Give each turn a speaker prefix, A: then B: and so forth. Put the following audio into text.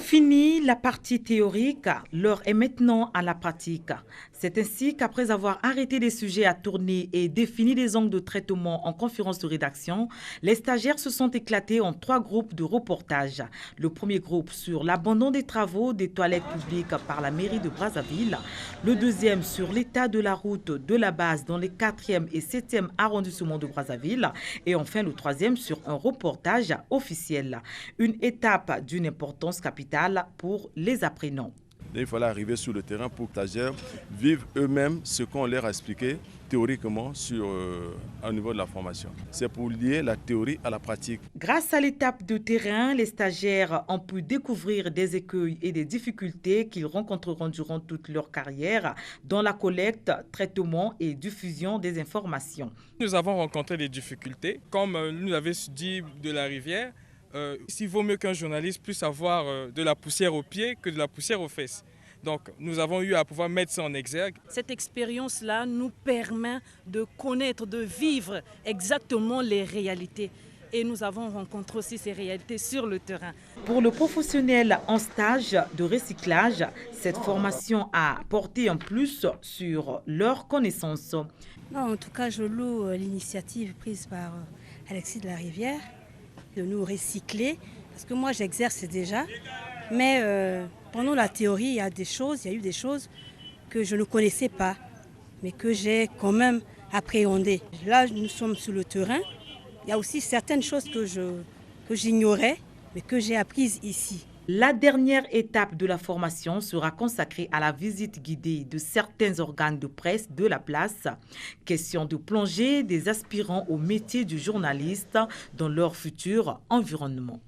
A: Fini la partie théorique, l'heure est maintenant à la pratique. C'est ainsi qu'après avoir arrêté les sujets à tourner et défini les angles de traitement en conférence de rédaction, les stagiaires se sont éclatés en 3 groupes de reportage. Le premier groupe sur l'abandon des travaux des toilettes publiques par la mairie de Brazzaville, le deuxième sur l'état de la route de la base dans les 4e et 7e arrondissements de Brazzaville et enfin le troisième sur un reportage officiel. Une étape d'une importance capitale pour les apprenants.
B: Il fallait arriver sur le terrain pour que les stagiaires vivent eux-mêmes ce qu'on leur a expliqué théoriquement au niveau de la formation. C'est pour lier la théorie à la pratique.
A: Grâce à l'étape de terrain, les stagiaires ont pu découvrir des écueils et des difficultés qu'ils rencontreront durant toute leur carrière dans la collecte, traitement et diffusion des informations.
C: Nous avons rencontré des difficultés, comme nous l'avait dit de la Rivière. Il vaut mieux qu'un journaliste puisse avoir de la poussière aux pieds que de la poussière aux fesses. Donc nous avons eu à pouvoir mettre ça en exergue.
D: Cette expérience-là nous permet de connaître, de vivre exactement les réalités. Et nous avons rencontré aussi ces réalités sur le terrain.
A: Pour le professionnel en stage de recyclage, cette formation a porté un plus sur leurs connaissances.
E: Non, en tout cas, je loue l'initiative prise par Alexis de la Rivière de nous recycler, parce que moi j'exerce déjà, mais pendant la théorie, il y a eu des choses que je ne connaissais pas, mais que j'ai quand même appréhendées. Là, nous sommes sur le terrain, il y a aussi certaines choses que j'ignorais, mais que j'ai apprises ici.
A: La dernière étape de la formation sera consacrée à la visite guidée de certains organes de presse de la place. Question de plonger des aspirants au métier du journaliste dans leur futur environnement.